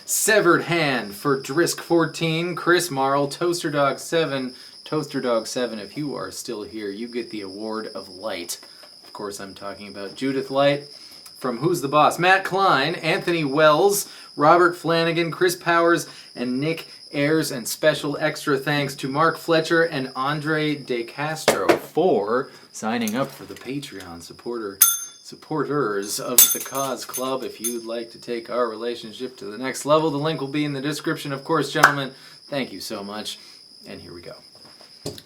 Severed Hand for Drisk 14, Chris Marl, Toaster Dog 7. Toaster Dog 7, if you are still here, you get the Award of Light. Of course, I'm talking about Judith Light from Who's the Boss? Matt Klein, Anthony Wells, Robert Flanagan, Chris Powers, and Nick Ayers. And special extra thanks to Mark Fletcher and Andre De Castro for signing up for the Patreon supporters of the Cause Club. If you'd like to take our relationship to the next level, the link will be in the description. Of course, gentlemen, thank you so much. And here we go.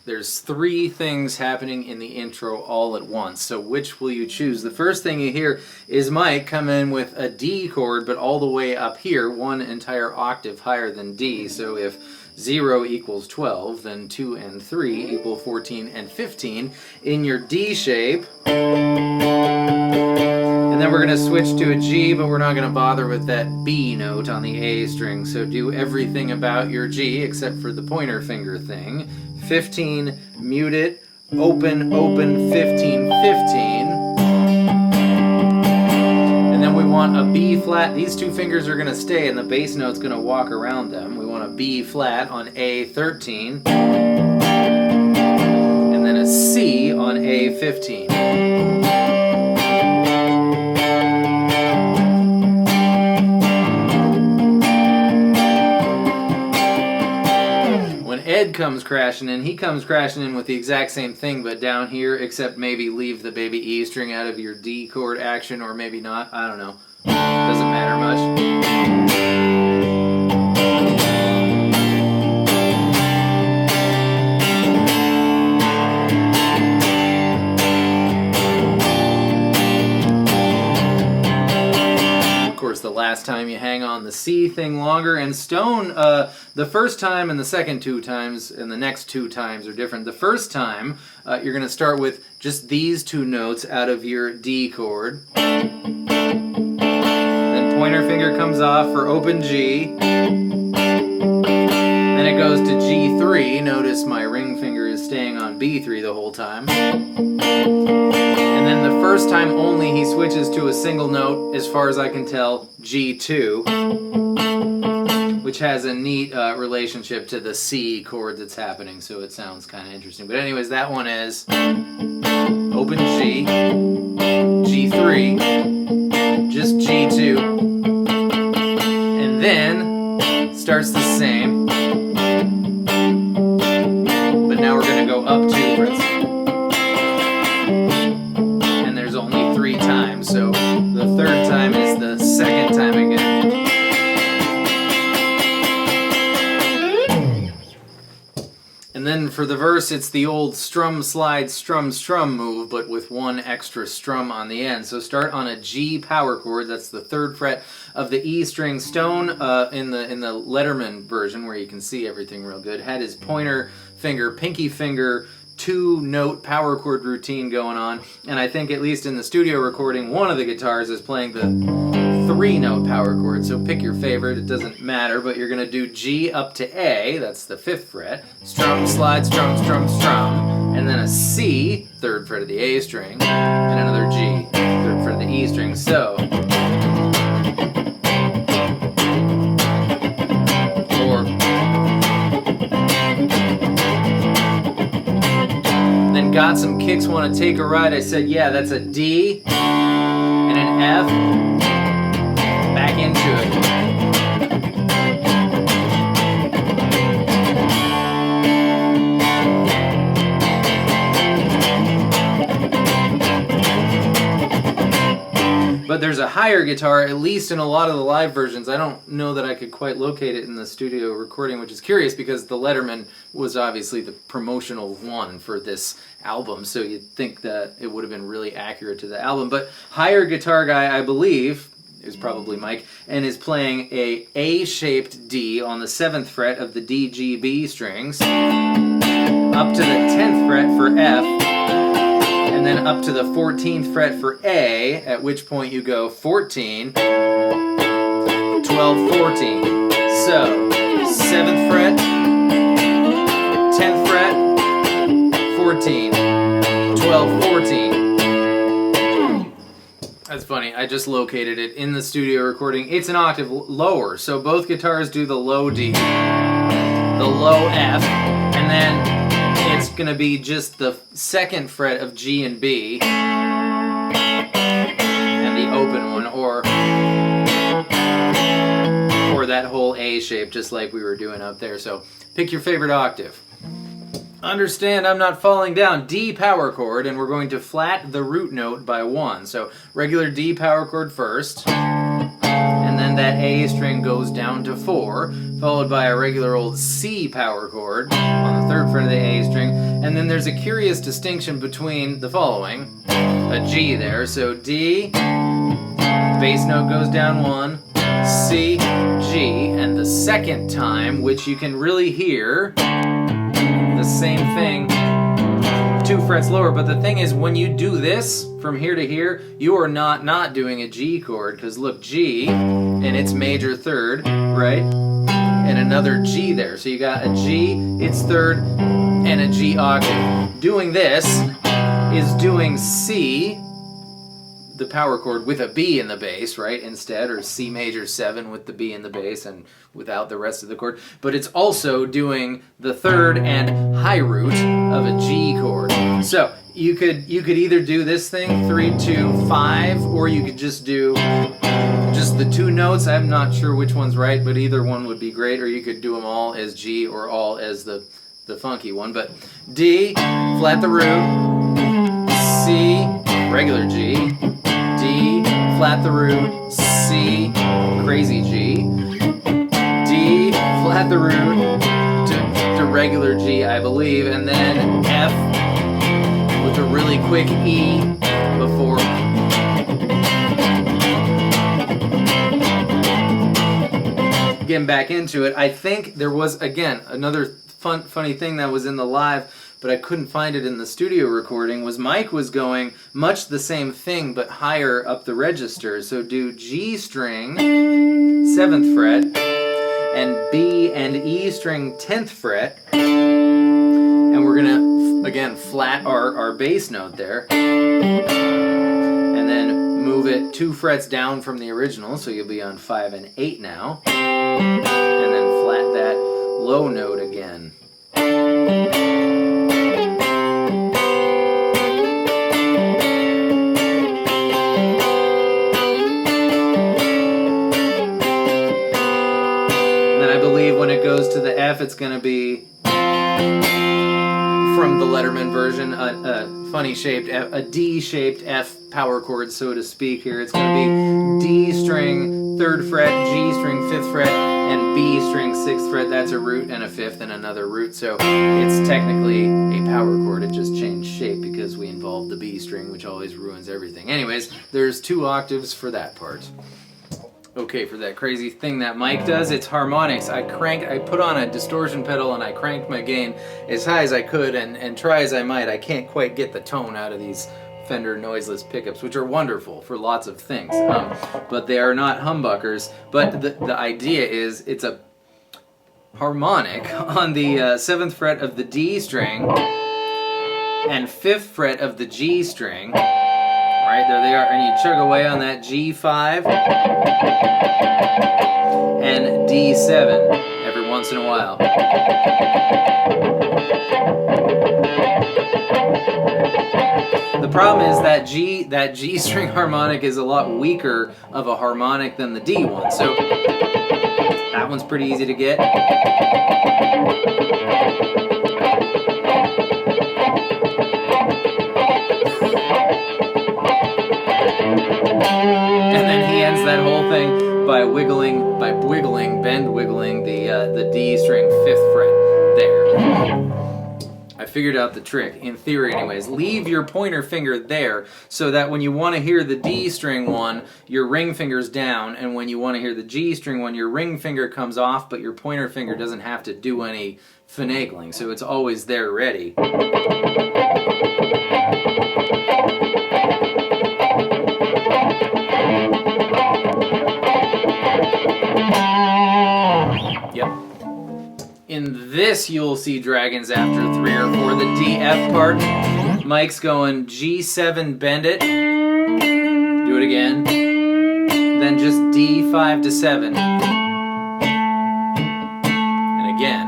There's 3 things happening in the intro all at once, so which will you choose? The first thing you hear is Mike come in with a D chord, but all the way up here, 1 entire octave higher than D. So if 0 equals 12, then 2 and 3 equal 14 and 15 in your D shape. And then we're going to switch to a G, but we're not going to bother with that B note on the A string. So do everything about your G except for the pointer finger thing. 15, mute it, open, open, 15, 15. And then we want a B flat. These 2 fingers are going to stay and the bass note's going to walk around them. We want a B flat on A13. And then a C on A15. Ed comes crashing in. He comes crashing in with the exact same thing, but down here, except maybe leave the baby E string out of your D chord action, or maybe not. I don't know. Doesn't matter much. The last time you hang on the C thing longer, and Stone, the first time and the second 2 times and the next 2 times are different. The first time you're going to start with just these 2 notes out of your D chord. Then pointer finger comes off for open G. Then it goes to G3. Notice my ring finger is staying on B3 the whole time. And then the first time only he switches to a single note, as far as I can tell, G2, which has a neat relationship to the C chord that's happening, so it sounds kind of interesting. But anyways, that one is open G, G3, just G2, and then starts the same, but now we're going to go up 2 frets. Only 3 times, so the 3rd time is the 2nd time again. And then for the verse, it's the old strum, slide, strum, strum move, but with 1 extra strum on the end. So start on a G power chord, that's the 3rd fret of the E string. Stone, in the Letterman version, where you can see everything real good, had his pointer finger, pinky finger, 2-note power chord routine going on, and I think at least in the studio recording, one of the guitars is playing the 3-note power chord, so pick your favorite, it doesn't matter, but you're going to do G up to A, that's the 5th fret, strum, slide, strum, strum, strum, and then a C, 3rd fret of the A string, and another G, 3rd fret of the E string, so... Got some kicks, want to take a ride. I said, yeah, that's a D and an F. Back into it. But there's a higher guitar, at least in a lot of the live versions. I don't know that I could quite locate it in the studio recording, which is curious because the Letterman was obviously the promotional one for this album, so you'd think that it would have been really accurate to the album. But higher guitar guy, I believe, is probably Mike, and is playing a A-shaped D on the 7th fret of the D, G, B strings, up to the 10th fret for F, and then up to the 14th fret for A, at which point you go 14, 12, 14. So, 7th fret, 10th fret, 14, 12, 14. That's funny. I just located it in the studio recording. It's an octave lower, so both guitars do the low D, the low F, and then it's going to be just the 2nd fret of G and B, and the open one, or that whole A shape, just like we were doing up there. So pick your favorite octave. Understand I'm not falling down. D power chord, and we're going to flat the root note by 1. So regular D power chord first, and then that A string goes down to 4, followed by a regular old C power chord on the 3rd fret of the A string, and then there's a curious distinction between the following. A G there, so D, bass note goes down 1, C, G, and the 2nd time, which you can really hear, the same thing, 2 frets lower. But the thing is, when you do this from here to here, you are not doing a G chord, because look, G and its major 3rd, right, and another G there, so you got a G, its 3rd, and a G octave. Doing this is doing C, the power chord, with a B in the bass, right, instead, or C major 7 with the B in the bass and without the rest of the chord. But it's also doing the 3rd and high root of a G chord. So you could either do this thing 3, 2, 5, or you could just do just the 2 notes. I'm not sure which one's right, but either one would be great. Or you could do them all as G or all as the funky one. But D, flat the root, C, regular G, D, flat the root, C, crazy G, D, flat the root to regular G, I believe, and then F with a really quick E before. Getting back into it, I think there was, again, another funny thing that was in the live, but I couldn't find it in the studio recording, was Mike was going much the same thing, but higher up the register. So do G string, 7th fret, and B and E string, 10th fret, and we're gonna, again, flat our bass note there, and then move it 2 frets down from the original, so you'll be on 5 and 8 now, and then flat that low note again. When it goes to the F, it's going to be, from the Letterman version, a funny shaped, a D-shaped F power chord, so to speak here. It's going to be D string 3rd fret, G string 5th fret, and B string 6th fret. That's a root and a 5th and another root, so it's technically a power chord. It just changed shape because we involved the B string, which always ruins everything. Anyways, there's 2 octaves for that part. Okay, for that crazy thing that Mike does, it's harmonics. I put on a distortion pedal and I cranked my gain as high as I could, and try as I might, I can't quite get the tone out of these Fender noiseless pickups, which are wonderful for lots of things, but they are not humbuckers. But the idea is, it's a harmonic on the 7th fret of the D string and 5th fret of the G string. Right, there they are, and you chug away on that G5 and D7 every once in a while. The problem is that G string harmonic is a lot weaker of a harmonic than the D one, so that one's pretty easy to get. And then he ends that whole thing by bend wiggling the D string 5th fret there. I figured out the trick, in theory anyways. Leave your pointer finger there so that when you want to hear the D string one, your ring finger's down, and when you want to hear the G string one, your ring finger comes off, but your pointer finger doesn't have to do any finagling, so it's always there ready. Yep. In this, you'll see dragons after 3 or 4. The D-F part, Mike's going G7, bend it. Do it again, then just D 5 to 7, and again.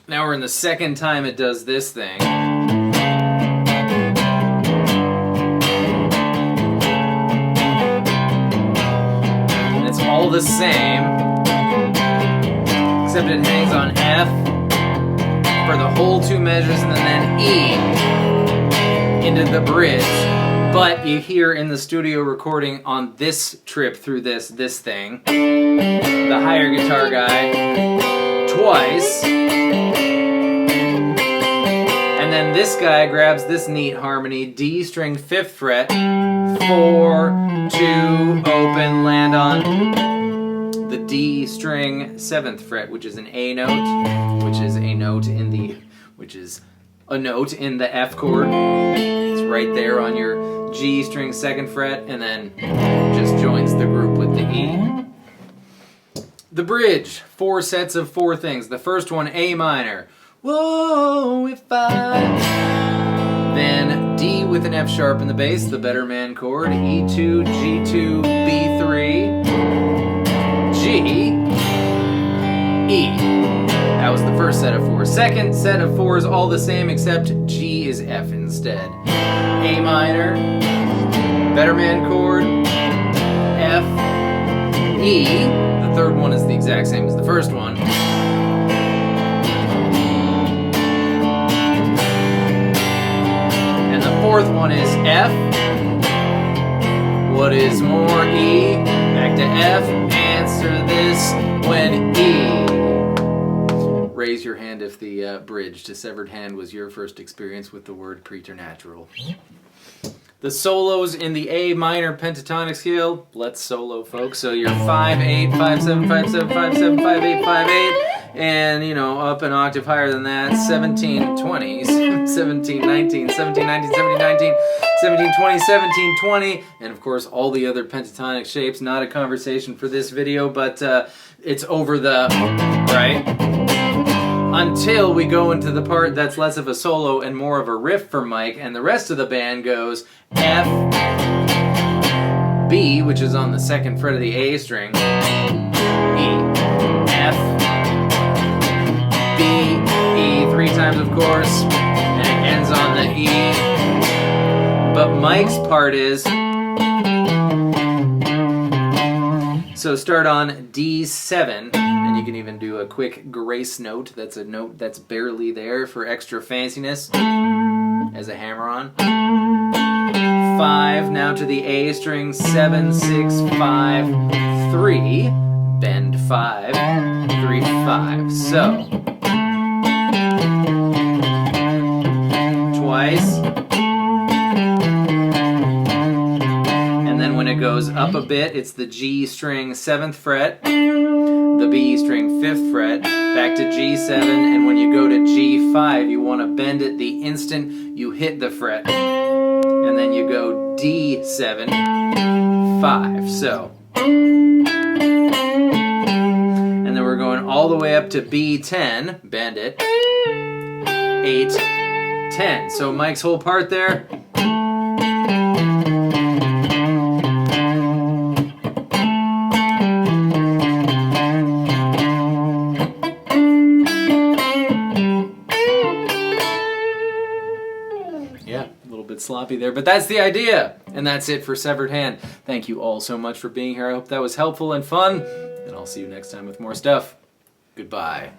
Now we're in the second time it does this thing. And it's all the same, except it hangs on F for the whole 2 measures and then E into the bridge. But you hear in the studio recording on this trip through this thing, the higher guitar guy twice. And then this guy grabs this neat harmony, D string 5th fret, 4, 2, open, land on the D string 7th fret, which is an A note, which is a note in the F chord. It's right there on your G string 2nd fret, and then just joins the group with the E. The bridge, 4 sets of 4 things. The first one, A minor. Whoa, if I... Then D with an F sharp in the bass, the better man chord. E2, G2, B3, G, E. That was the first set of 4. Second set of 4 is all the same except G is F instead. A minor, better man chord, F, E. The third one is the exact same as the first one. And the fourth one is F. What is more? E. Back to F. Answer this when E. Raise your hand if the bridge to Severed Hand was your first experience with the word preternatural. The solos in the A minor pentatonic scale, let's solo, folks. So you're 5, 8, 5, 7, 5, 7, 5, 7, 5, 8, 5, 8, and you know, up an octave higher than that, 17, 20, 17, 19, 17, 19, 17, 19, 17, 20, 17, 20, and of course all the other pentatonic shapes. Not a conversation for this video, but it's over the, right? Until we go into the part that's less of a solo and more of a riff for Mike, and the rest of the band goes F, B, which is on the 2nd fret of the A string, E, F, B, E, 3 times of course, and it ends on the E. But Mike's part is, so start on D7, and you can even do a quick grace note. That's a note that's barely there for extra fanciness as a hammer-on. 5, now to the A string, 7, 6, 5, 3, bend 5, 3, 5. So, twice. When it goes up a bit, it's the G string 7th fret, the B string 5th fret, back to G7, and when you go to G5, you want to bend it the instant you hit the fret, and then you go D7, 5, so. And then we're going all the way up to B10, bend it, 8, 10. So Mike's whole part there. Sloppy there, but that's the idea, and that's it for Severed Hand. Thank you all so much for being here. I hope that was helpful and fun, and I'll see you next time with more stuff. Goodbye.